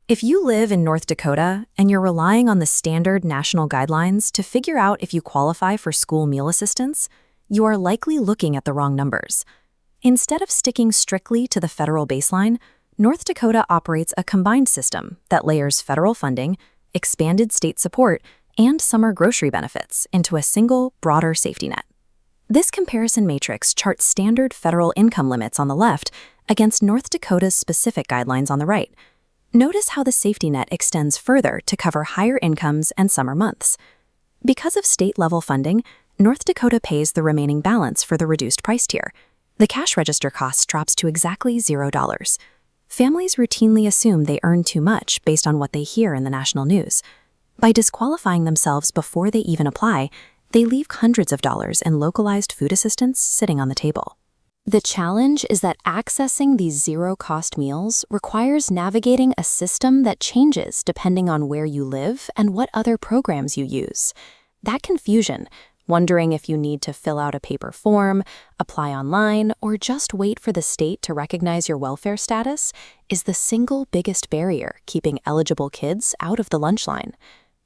If you live in North Dakota and you're relying on the standard national guidelines to figure out if you qualify for school meal assistance, you are likely looking at the wrong numbers. Instead of sticking strictly to the federal baseline, North Dakota operates a combined system that layers federal funding, expanded state support, and summer grocery benefits into a single, broader safety net. This comparison matrix charts standard federal income limits on the left against North Dakota's specific guidelines on the right. Notice how the safety net extends further to cover higher incomes and summer months. Because of state-level funding, North Dakota pays the remaining balance for the reduced price tier. The cash register cost drops to exactly $0. Families routinely assume they earn too much based on what they hear in the national news. By disqualifying themselves before they even apply, they leave hundreds of dollars in localized food assistance sitting on the table. The challenge is that accessing these zero-cost meals requires navigating a system that changes depending on where you live and what other programs you use. That confusion, wondering if you need to fill out a paper form, apply online, or just wait for the state to recognize your welfare status, is the single biggest barrier keeping eligible kids out of the lunch line.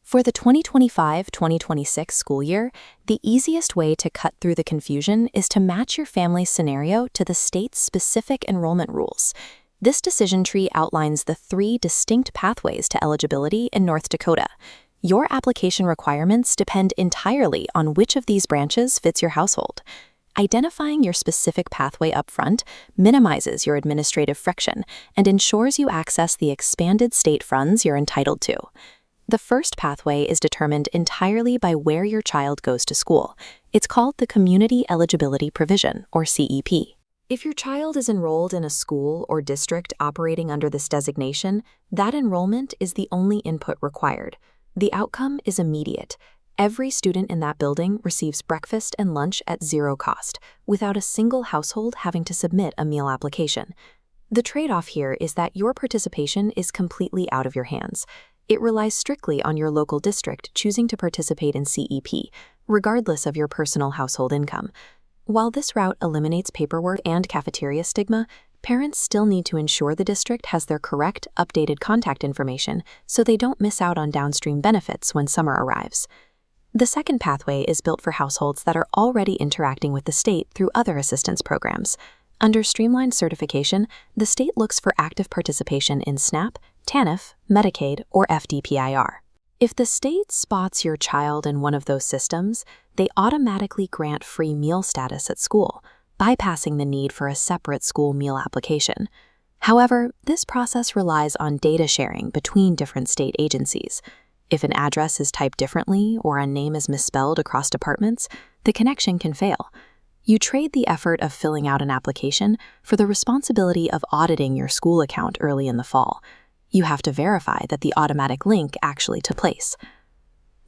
For the 2025-2026 school year, the easiest way to cut through the confusion is to match your family's scenario to the state's specific enrollment rules. This decision tree outlines the 3 distinct pathways to eligibility in North Dakota. Your application requirements depend entirely on which of these branches fits your household. Identifying your specific pathway upfront minimizes your administrative friction and ensures you access the expanded state funds you're entitled to. The first pathway is determined entirely by where your child goes to school. It's called the Community Eligibility Provision, or CEP. If your child is enrolled in a school or district operating under this designation, that enrollment is the only input required. The outcome is immediate. Every student in that building receives breakfast and lunch at zero cost, without a single household having to submit a meal application. The trade-off here is that your participation is completely out of your hands. It relies strictly on your local district choosing to participate in CEP, regardless of your personal household income. While this route eliminates paperwork and cafeteria stigma, parents still need to ensure the district has their correct, updated contact information so they don't miss out on downstream benefits when summer arrives. The second pathway is built for households that are already interacting with the state through other assistance programs. Under streamlined certification, the state looks for active participation in SNAP, TANF, Medicaid, or FDPIR. If the state spots your child in one of those systems, they automatically grant free meal status at school, bypassing the need for a separate school meal application. However, this process relies on data sharing between different state agencies. If an address is typed differently or a name is misspelled across departments, the connection can fail. You trade the effort of filling out an application for the responsibility of auditing your school account early in the fall. You have to verify that the automatic link actually took place.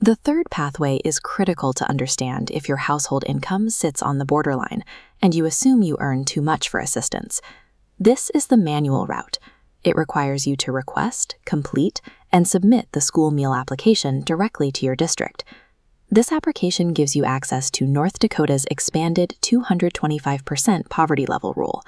The third pathway is critical to understand if your household income sits on the borderline and you assume you earn too much for assistance. This is the manual route. It requires you to request, complete, and submit the school meal application directly to your district. This application gives you access to North Dakota's expanded 225% poverty level rule.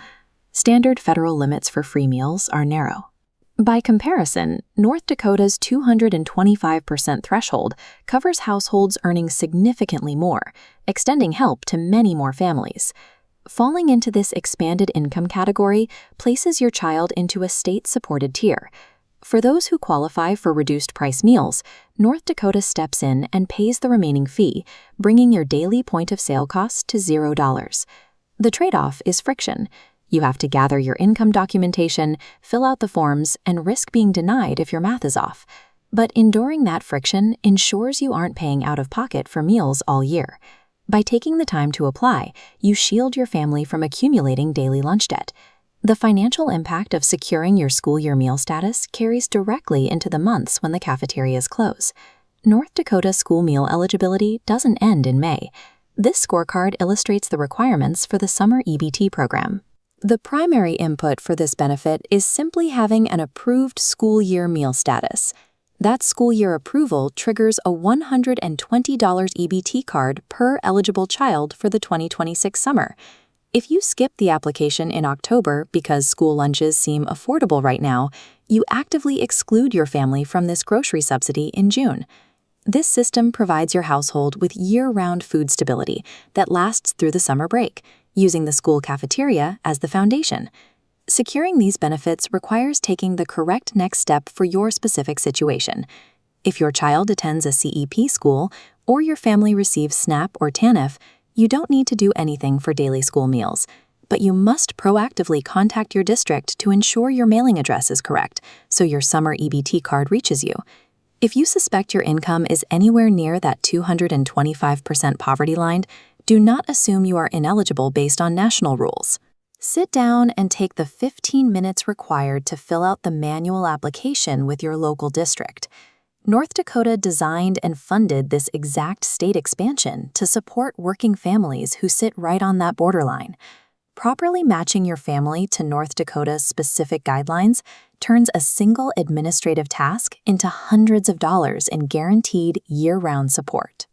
Standard federal limits for free meals are narrow. By comparison, North Dakota's 225% threshold covers households earning significantly more, extending help to many more families. Falling into this expanded income category places your child into a state-supported tier. For those who qualify for reduced-price meals, North Dakota steps in and pays the remaining fee, bringing your daily point-of-sale cost to $0. The trade-off is friction. You have to gather your income documentation, fill out the forms, and risk being denied if your math is off. But enduring that friction ensures you aren't paying out of pocket for meals all year. By taking the time to apply, you shield your family from accumulating daily lunch debt. The financial impact of securing your school year meal status carries directly into the months when the cafeterias close. North Dakota school meal eligibility doesn't end in May. This scorecard illustrates the requirements for the summer EBT program. The primary input for this benefit is simply having an approved school year meal status. That school year approval triggers a $120 EBT card per eligible child for the 2026 summer. If you skip the application in October because school lunches seem affordable right now, you actively exclude your family from this grocery subsidy in June. This system provides your household with year-round food stability that lasts through the summer break, using the school cafeteria as the foundation. Securing these benefits requires taking the correct next step for your specific situation. If your child attends a CEP school or your family receives SNAP or TANF, you don't need to do anything for daily school meals, but you must proactively contact your district to ensure your mailing address is correct so your summer EBT card reaches you. If you suspect your income is anywhere near that 225% poverty line, do not assume you are ineligible based on national rules. Sit down and take the 15 minutes required to fill out the manual application with your local district. North Dakota designed and funded this exact state expansion to support working families who sit right on that borderline. Properly matching your family to North Dakota's specific guidelines turns a single administrative task into hundreds of dollars in guaranteed year-round support.